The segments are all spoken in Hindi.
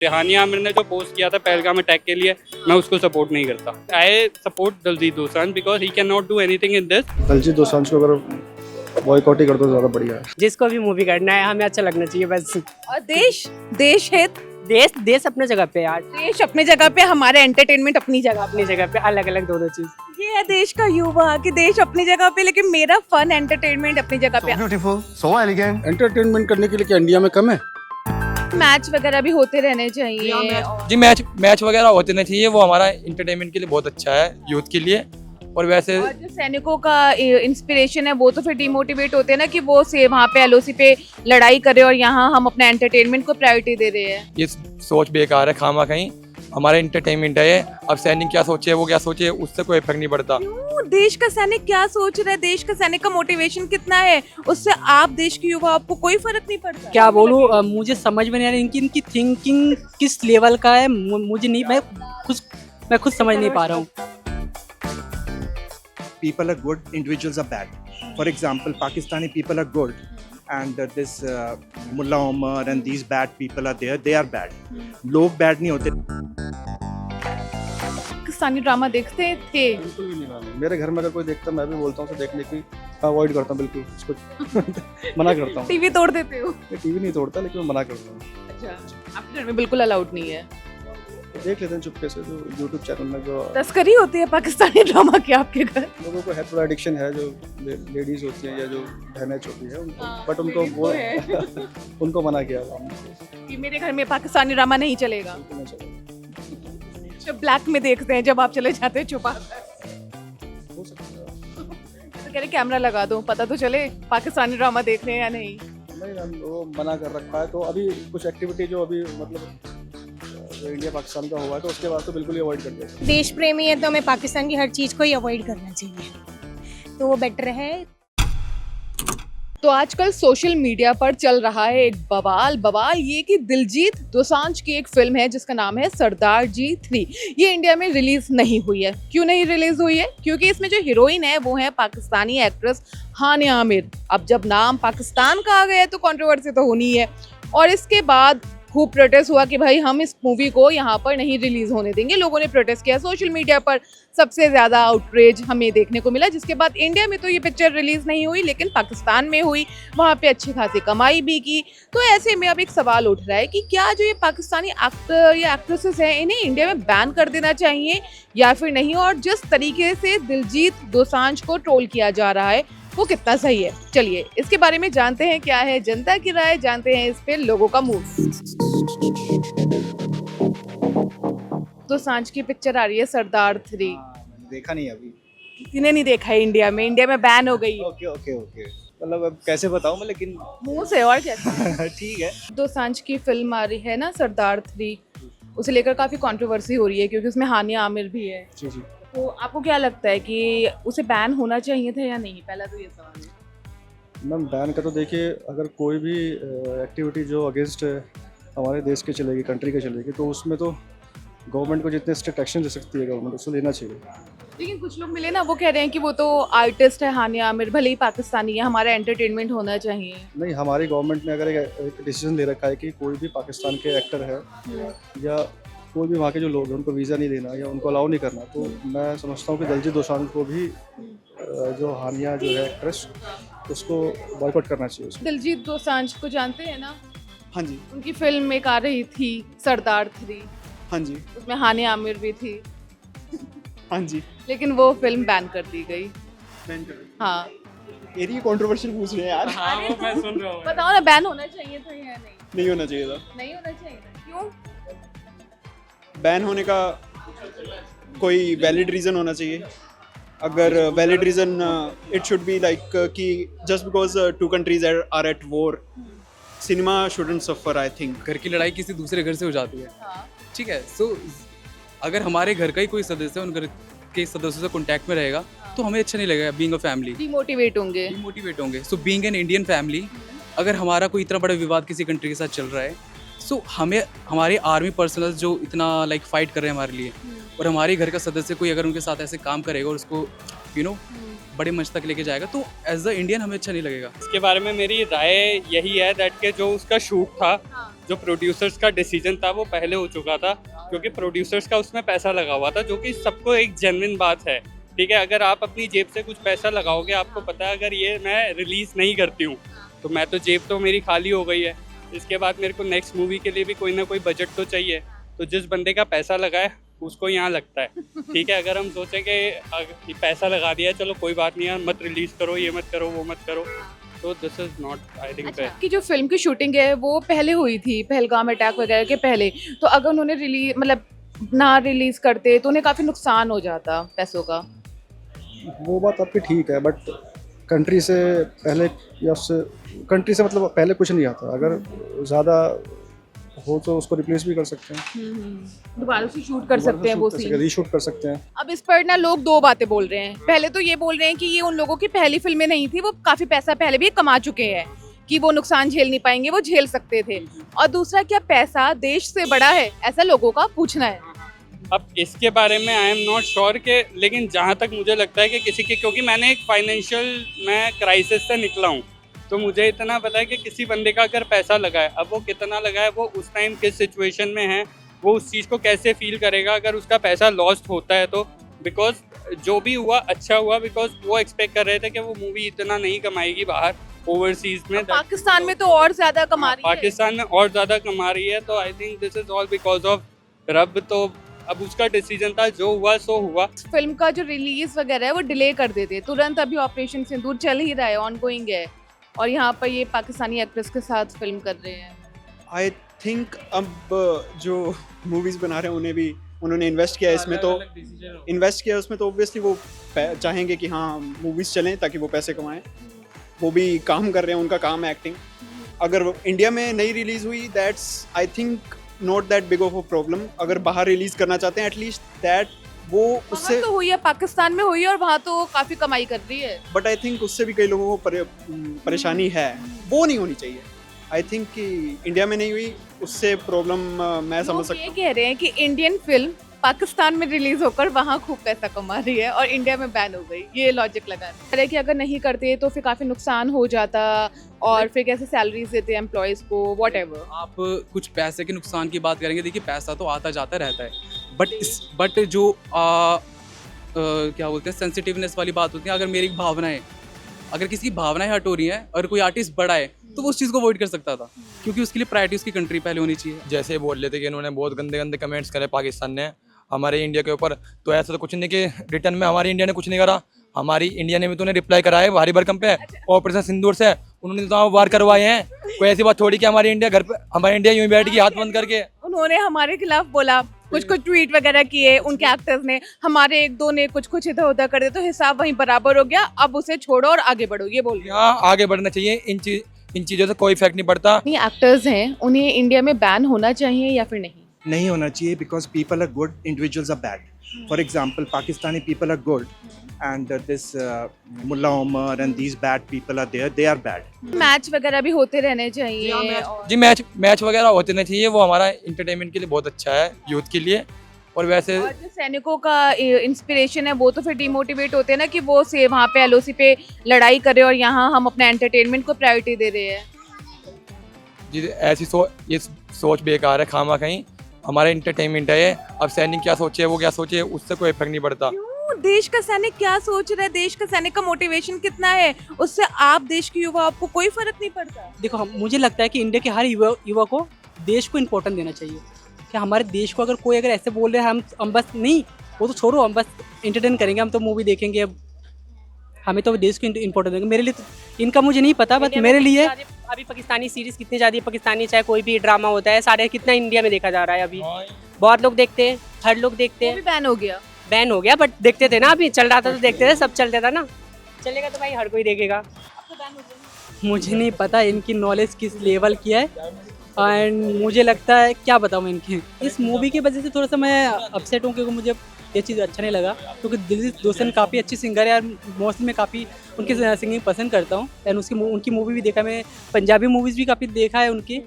हानिया आमिर ने जो पोस्ट किया था पहलगाम अटैक के लिए, मैं उसको सपोर्ट नहीं करता। I support Diljit Dosanjh because he can not do anything in this. Diljit Dosanjh को अगर बॉयकॉट ही कर दो ज़्यादा बढ़िया है। जिसको भी मूवी करना है हमें अच्छा लगना चाहिए बस। और देश हित, देश अपने जगह पे यार, देश अपनी जगह पे, हमारे एंटरटेनमेंट अपनी जगह। अपनी जगह पे अलग अलग दोनों चीज। ये है देश का युवा कि देश अपनी जगह पे, लेकिन मेरा फन एंटरटेनमेंट अपनी जगह पे। Beautiful, so elegant. एंटरटेनमेंट करने के लिए क्या इंडिया में कम है? मैच वगैरह भी होते रहने चाहिए। जी मैच वगैरह होते नहीं चाहिए, वो हमारा इंटरटेनमेंट के लिए बहुत अच्छा है, यूथ के लिए। और वैसे और जो सैनिकों का इंस्पिरेशन है वो तो फिर डिमोटिवेट होते हैं ना कि वो से वहाँ पे एलओसी पे लड़ाई करे और यहाँ हम अपने एंटरटेनमेंट को प्रायोरिटी दे रहे हैं। ये सोच बेकार है, खामा कहीं हमारा इंटरटेनमेंट है ये। अब सैनिक क्या सोचे, वो क्या सोचे, उससे कोई इफेक्ट नहीं पड़ता। क्यों? देश का सैनिक क्या सोच रहा है, देश का सैनिक का मोटिवेशन कितना है, उससे आप देश के युवा, आपको कोई फर्क नहीं पड़ता। क्या बोलूं, मुझे समझ में नहीं आ रहा इनकी थिंकिंग किस लेवल का है। मुझे नहीं, मैं खुद समझ नहीं पा रहा हूँ। People are good, individuals are bad. For example, Pakistani people are good, and this Mullah Omar and these bad people are there. They are bad. लोग bad नहीं होते। पाकिस्तानी ड्रामा देखते थे? बिल्कुल भी नहीं मालूम। मेरे घर में अगर कोई देखता मैं भी बोलता हूँ उसे देखने की अवॉइड करता हूँ, बिल्कुल उसको मना करता हूँ। टीवी तोड़ देते हो? मैं टीवी नहीं तोड़ता लेकिन मैं मना करता हूँ। अच्छा, आपके घर में बिल्कुल अलाउड नहीं है? देख लेते हैं चुपके से, जो यूट्यूब चैनल में जो तस्करी होती है पाकिस्तानी ड्रामा की आपके घर? लोगों को है, थोड़ा एडिक्शन है, जो लेडीज होती है या जो बहनें होती है उनको, बट उनको ladies वो तो है। उनको मना किया हमने। कि मेरे घर में पाकिस्तानी ड्रामा नहीं चलेगा। बिल्कुल नहीं चलेगा। जब ब्लैक में देखते हैं, जब आप चले जाते हैं छुपा हो सकता है। तो कह रहे कैमरा लगा दो, पता तो चले पाकिस्तानी ड्रामा देख रहे हैं या नहीं। नहीं हम वो मना कर रखा है, तो अभी कुछ एक्टिविटी जो अभी मतलब जो इंडिया पाकिस्तान का हुआ है तो उसके बाद तो बिल्कुल ही अवॉइड कर दिया। देश प्रेमी है तो हमें पाकिस्तान की हर चीज़ को ही अवॉइड करना चाहिए, तो वो बेटर है। तो आजकल सोशल मीडिया पर चल रहा है एक बवाल ये कि दिलजीत दोसांझ की एक फिल्म है जिसका नाम है सरदार जी 3। ये इंडिया में रिलीज नहीं हुई है। क्यों नहीं रिलीज हुई है? क्योंकि इसमें जो हीरोइन है वो है पाकिस्तानी एक्ट्रेस हानिया आमिर। अब जब नाम पाकिस्तान का आ गया तो कंट्रोवर्सी तो होनी है। और इसके बाद खूब प्रोटेस्ट हुआ कि भाई हम इस मूवी को यहाँ पर नहीं रिलीज होने देंगे। लोगों ने प्रोटेस्ट किया सोशल मीडिया पर। सबसे ज़्यादा आउटरेज हमें देखने को मिला, जिसके बाद इंडिया में तो ये पिक्चर रिलीज नहीं हुई लेकिन पाकिस्तान में हुई, वहाँ पे अच्छी खासी कमाई भी की। तो ऐसे में अब एक सवाल उठ रहा है कि क्या जो ये पाकिस्तानी एक्टर या एक्ट्रेसेस हैं इन्हें इंडिया में बैन कर देना चाहिए या फिर नहीं। और जिस तरीके से दिलजीत दोसांझ को ट्रोल किया जा रहा है वो कितना सही है, चलिए इसके बारे में जानते हैं क्या है जनता की राय, जानते हैं इस पे लोगों का मूड। दोसांझ की पिक्चर आ रही है सरदार 3। देखा नहीं अभी। किसी नहीं देखा है इंडिया में बैन हो गई। ओके ओके ओके, मतलब अब कैसे बताऊँ मैं, लेकिन मुंह से और कैसे। ठीक है। दोसांझ की फिल्म आ रही है ना सरदार 3, उसे लेकर काफी कंट्रोवर्सी हो रही है क्योंकि उसमें हानिया आमिर भी है। जी जी। तो आपको क्या लगता है कि उसे बैन होना चाहिए था या नहीं? पहला तो ये सवाल है। मैम बैन का तो देखिए, अगर कोई भी एक्टिविटी जो अगेंस्ट हमारे देश के चलेगी, कंट्री के चलेगी, तो उसमें तो गवर्नमेंट को जितने स्ट्रिक्ट एक्शन ले सकती है गवर्नमेंट, उसको लेना चाहिए। लेकिन कुछ लोग मिले ना, वो कह रहे हैं कि वो तो आर्टिस्ट है हानिया आमिर, भले ही पाकिस्तानी है, हमारा एंटरटेनमेंट होना चाहिए। नहीं, हमारी गवर्नमेंट ने अगर एक डिसीजन ले रखा है कि कोई भी पाकिस्तान के एक्टर है या कोई भी वहाँ के जो लोग हैं उनको वीज़ा नहीं देना या उनको अलाउ नहीं करना, तो मैं समझता हूँ कि दिलजीत दोसांझ को भी जो हानिया जो है एक्ट्रेस, उसको बॉयकॉट करना चाहिए। दिलजीत दोसांझ को जानते हैं ना? हाँ जी। उनकी फिल्म एक आ रही थी सरदार 3, हाँ जी। उसमें हानिया आमिर भी थी। हाँ जी। लेकिन वो फिल्म बैन कर दी गई। हाँ, ये कंट्रोवर्शियल पूछ रहे हैं यार। हाँ वो मैं सुन रहा हूँ। बताओ ना, बैन होना चाहिए था या नहीं? नहीं होना चाहिए था। नहीं होना चाहिए था, क्यों? बैन होने का कोई वैलिड रीज़न होना चाहिए। अगर valid reason, it should be like कि just because two countries are at war, cinema shouldn't suffer. I think घर की लड़ाई किसी दूसरे घर से हो जाती है, हाँ। ठीक है। सो अगर हमारे घर का ही कोई सदस्य उन घर के सदस्यों से कांटेक्ट में रहेगा तो हमें अच्छा नहीं लगेगा। बीइंग अ फैमिली डिमोटिवेट होंगे। डिमोटिवेट होंगे। So being an Indian family, अगर हमारा कोई इतना बड़ा विवाद किसी कंट्री के साथ चल रहा है, सो हमें हमारे आर्मी पर्सनल जो इतना लाइक फाइट कर रहे हैं हमारे लिए, और हमारे घर का सदस्य कोई अगर उनके साथ ऐसे काम करेगा और उसको बड़े मंच तक लेके जाएगा, तो एज अ इंडियन हमें अच्छा नहीं लगेगा। इसके बारे में मेरी राय यही है दैट के जो उसका शूट था, जो प्रोड्यूसर्स का डिसीजन था वो पहले हो चुका था, क्योंकि प्रोड्यूसर्स का उसमें पैसा लगा हुआ था, जो कि सबको एक जेन्युइन बात है। ठीक है, अगर आप अपनी जेब से कुछ पैसा लगाओगे, आपको पता है अगर ये मैं रिलीज़ नहीं करती हूँ तो मैं तो जेब तो मेरी खाली हो गई है। इसके बाद मेरे को नेक्स्ट मूवी के लिए भी कोई ना कोई बजट तो चाहिए, तो जिस बंदे का पैसा लगा है उसको यहाँ लगता है। ठीक है, अगर हम सोचें कि पैसा लगा दिया चलो कोई बात नहीं यार, मत रिलीज़ करो, ये मत करो, वो मत करो, तो this is not I think fair. कि जो फिल्म की शूटिंग है वो पहले हुई थी, पहलगाम अटैक वगैरह के पहले, तो अगर उन्होंने ना रिलीज करते तो उन्हें काफी नुकसान हो जाता पैसों का। वो बात आपकी ठीक है, बट कंट्री से पहले या उससे कंट्री से मतलब पहले कुछ नहीं आता। अगर ज़्यादा हो तो उसको रिप्लेस भी कर सकते हैं, दोबारा से शूट कर सकते हैं, वो सीन रीशूट कर सकते हैं। अब इस पर ना लोग दो बातें बोल रहे हैं। पहले तो ये बोल रहे हैं कि ये उन लोगों की पहली फिल्में नहीं थी, वो काफी पैसा पहले भी कमा चुके हैं, कि वो नुकसान झेल नहीं पाएंगे, वो झेल सकते थे। और दूसरा, क्या पैसा देश से बड़ा है, ऐसा लोगों का पूछना है। अब इसके बारे में आई एम नॉट श्योर के, लेकिन जहाँ तक मुझे लगता है कि किसी के, क्योंकि मैंने एक फाइनेंशियल मैं क्राइसिस से निकला हूँ, तो मुझे इतना पता है कि किसी बंदे का अगर पैसा लगा है, अब वो कितना लगा है, वो उस टाइम किस सिचुएशन में है, वो उस चीज़ को कैसे फील करेगा अगर उसका पैसा लॉस्ट होता है तो। बिकॉज जो भी हुआ अच्छा हुआ, बिकॉज वो एक्सपेक्ट कर रहे थे कि वो मूवी इतना नहीं कमाएगी बाहर ओवरसीज में। पाकिस्तान में तो और ज्यादा कमा रही है। पाकिस्तान में और ज़्यादा कमा रही है, तो I think this is all because of रब। तो अब उसका डिसीजन था, जो हुआ सो हुआ। फिल्म का जो रिलीज वगैरह है वो डिले कर देते तुरंत। अभी ऑपरेशन सिंदूर चल ही रहा है, ऑनगोइंग है, और यहाँ पर ये पाकिस्तानी एक्ट्रेस के साथ फिल्म कर रहे हैं। आई थिंक अब जो मूवीज़ बना रहे हैं उन्होंने इन्वेस्ट किया है इसमें, तो ऑब्वियसली वो चाहेंगे कि हाँ मूवीज़ चलें ताकि वो पैसे कमाएं। वो भी काम कर रहे हैं, उनका काम है एक्टिंग। अगर इंडिया में नहीं रिलीज़ हुई, that's I think not that big of a problem. अगर बाहर रिलीज़ करना चाहते हैं एटलीस्ट दैट वो उससे तो हुई है, पाकिस्तान में हुई है और वहाँ तो काफ़ी कमाई कर रही है। बट आई थिंक उससे भी कई लोगों को परेशानी है, वो नहीं होनी चाहिए। आई थिंक कि इंडिया में नहीं हुई उससे प्रॉब्लम मैं समझ सकता हूँ। ये कह रहे हैं कि इंडियन फिल्म पाकिस्तान में रिलीज होकर वहाँ खूब पैसा कमा रही है और इंडिया में बैन हो गई, ये लॉजिक लगा रहे हैं कि अगर नहीं करते तो फिर काफ़ी नुकसान हो जाता, और फिर कैसे सैलरीज देते हैं एम्प्लॉयज़ को, व्हाटएवर। आप कुछ पैसे के नुकसान की बात करेंगे, देखिए पैसा तो आता जाता रहता है, बट जो क्या बोलते हैं सेंसिटिवनेस वाली बात होती है, अगर मेरी भावनाएं, अगर किसी की भावनाएं हट हो रही हैं और कोई आर्टिस्ट बड़ा है तो वो उस चीज़ को अवॉइड कर सकता था, क्योंकि उसके लिए प्रायोरिटी उसकी कंट्री पहले होनी चाहिए। जैसे बोल रहे थे कि इन्होंने बहुत गंदे गंदे कमेंट्स करे पाकिस्तान ने हमारे इंडिया के ऊपर, तो ऐसा तो कुछ नहीं कि रिटर्न में हमारी इंडिया ने कुछ नहीं करा। हमारी इंडिया ने भी तो उन्हें रिप्लाई करा है भारी भरकम पे, ऑपरेशन सिंदूर से उन्होंने तो वार करवाए हैं। कोई ऐसी बात थोड़ी कि हमारी इंडिया घर पे, हमारी इंडिया यूं ही बैठ गई हाथ बंद करके। उन्होंने हमारे खिलाफ बोला, कुछ ट्वीट वगैरह किए उनके एक्टर्स ने, हमारे एक दो ने कुछ इधर उधर कर दिया, तो हिसाब वहीं बराबर हो गया। अब उसे छोड़ो और आगे बढ़ो, ये बोल रहे हैं। हाँ, आगे बढ़ना चाहिए, इन चीज़ों से कोई इफेक्ट नहीं पड़ता। एक्टर्स हैं, उन्हें इंडिया में बैन होना चाहिए या फिर नहीं होना चाहिए, because people are good, individuals are bad. For example Pakistani people are good and this Mullah Omar and these bad people are there, they are bad. Match वगैरह भी होते रहने चाहिए। जी मैच वगैरह होते रहने चाहिए, वो हमारा इंटरटेनमेंट के लिए बहुत अच्छा है, यूथ के लिए। और वैसे और जो सैनिकों का इंस्पिरेशन है वो तो फिर डिमोटिवेट होते हैं ना, कि वो से वहाँ पे LOC पे लड़ाई करे और यहाँ हम अपने एंटरटेनमेंट को प्रायोरिटी दे रहे हैं। जी ऐसी ये सोच बेकार है, खामा कहीं हमारा इंटरटेनमेंट है ये। अब सैनिक क्या सोचे, वो क्या सोचे, उससे कोई इफेक्ट नहीं पड़ता। देश का सैनिक क्या सोच रहा है, देश का सैनिक का मोटिवेशन कितना है, उससे आप देश के युवा, आपको कोई फर्क नहीं पड़ता। देखो मुझे लगता है कि इंडिया के हर युवा को देश को इम्पोर्टेंट देना चाहिए। कि हमारे देश को अगर कोई ऐसे बोल रहे हैं, हम बस नहीं, वो तो छोड़ो, हम बस एंटरटेन करेंगे, हम तो मूवी देखेंगे, हमें तो देश को इम्पोर्टेंट देंगे। मेरे लिए तो इनका मुझे नहीं पता, बट मेरे लिए अभी पाकिस्तानी सीरीज कितनी ज़्यादा, पाकिस्तानी चाहे कोई भी ड्रामा होता है, सारे कितना इंडिया में देखा जा रहा है। अभी बहुत लोग देखते हैं, हर लोग देखते हैं। बैन हो गया बट देखते थे ना, अभी चल रहा था तो देखते थे, सब चलता था ना, चलेगा तो भाई हर कोई देखेगा। मुझे नहीं पता इनकी नॉलेज किस लेवल की है, एंड मुझे लगता है क्या बताऊँ इनकी, इस मूवी की वजह से थोड़ा सा मैं अपसेट हूँ, क्योंकि मुझे ये चीज़ अच्छा नहीं लगा। क्योंकि दिलजीत दोसांझ काफ़ी अच्छी सिंगर है, और मोस्टली मैं काफ़ी उनकी सिंगिंग पसंद करता हूँ, एंड उनकी मूवी भी देखा, मैं पंजाबी मूवीज़ भी काफ़ी देखा है उनकी।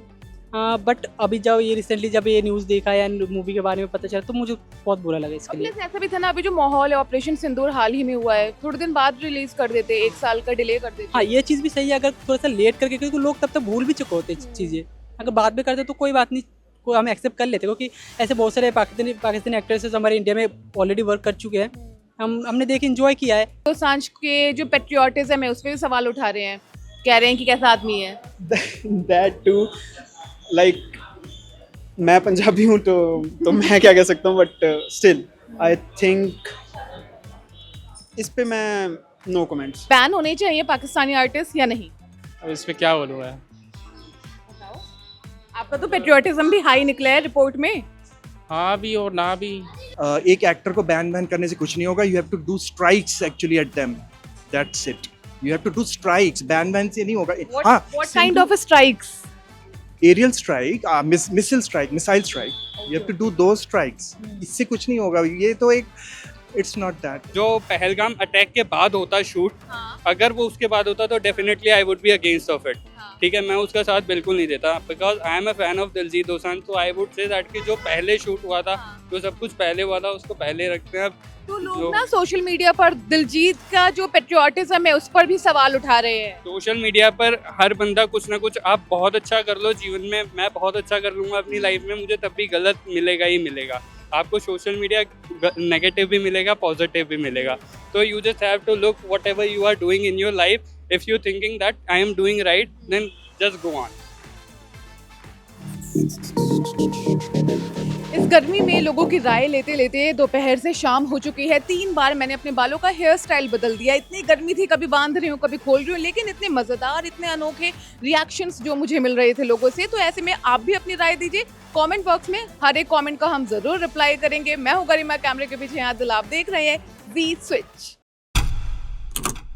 बट अभी जब ये रिसेंटली जब ये न्यूज़ देखा है मूवी के बारे में पता चला, तो मुझे बहुत बुरा लगा इसके लिए। ऐसा भी था ना, अभी जो माहौल है, ऑपरेशन सिंदूर हाल ही में हुआ है, थोड़े दिन बाद रिलीज कर देते, 1 साल का डिले कर देते। हाँ, ये चीज़ भी सही है, अगर थोड़ा सा लेट करके, क्योंकि लोग तब तक भूल भी चुके होते चीज़ें। अगर बात भी करते तो कोई बात नहीं, को हम एक्सेप्ट कर लेते, क्योंकि ऐसे बहुत सारे पाकिस्तानी एक्ट्रेसेस हमारे इंडिया में ऑलरेडी वर्क कर चुके हैं, हमने देख इंजॉय किया है। दोसांझ के जो पेट्रियोटिज्म है उस पर भी सवाल उठा रहे हैं, कह रहे हैं कि कैसा आदमी है। दैट टू लाइक मैं पंजाबी हूँ तो मैं क्या कह सकता हूँ, बट स्टिल आई थिंक इस पे मैं नो कमेंट्स। बैन होने चाहिए पाकिस्तानी आर्टिस्ट या नहीं? अब इस पे क्या बोलूँ मैं। आपका तो पेट्रियोटिज्म भी हाई निकला है रिपोर्ट में। हाँ भी और ना भी। एक एक्टर को बैन करने से कुछ नहीं होगा. You have to do strikes actually at them. That's it. You have to do strikes. Ban से नहीं होगा. What kind of strikes? Aerial strike, missile strike. You have to do दो स्ट्राइक्स. इससे कुछ नहीं होगा. ये तो एक इट्स नॉट दैट. जो पहलगाम अटैक के बाद होता शूट, अगर वो उसके बाद होता तो definitely I would be against of it. ठीक है, मैं उसका साथ बिल्कुल नहीं देता, because I am a fan of Diljit Dosanjh. तो आई वुड से दैट कि जो पहले शूट हुआ था, जो सब कुछ पहले हुआ था, उसको पहले रखते हैं. तो लोग ना सोशल मीडिया पर दिलजीत का जो पेट्रियोटिज्म है उस पर भी सवाल उठा रहे हैं. सोशल मीडिया पर हर बंदा कुछ ना कुछ, आप बहुत अच्छा कर लो जीवन में, मैं बहुत अच्छा कर लूँगा अपनी लाइफ में, मुझे तब भी गलत मिलेगा ही मिलेगा. आपको सोशल मीडिया नेगेटिव भी मिलेगा, पॉजिटिव भी मिलेगा. तो you just have to look whatever you are doing in your life. If you thinking that I am doing right, then just go on. इस गर्मी में लोगों की राय लेते लेते दोपहर से शाम हो चुकी है. 3 बार मैंने अपने बालों का हेयर स्टाइल बदल दिया. इतनी गर्मी थी, कभी बांध रही हूँ कभी खोल रही हूँ, लेकिन इतने मज़ेदार, इतने अनोखे रिएक्शंस जो मुझे मिल रहे थे लोगों से. तो ऐसे में आप भी अपनी राय दीजिए कमेंट बॉक्स में. हर एक कमेंट का हम ज़रूर रिप्लाई करेंगे. मैं हूँ गरिमा, कैमरे के पीछे यहाँ दिल. आप देख रहे हैं वी स्विच.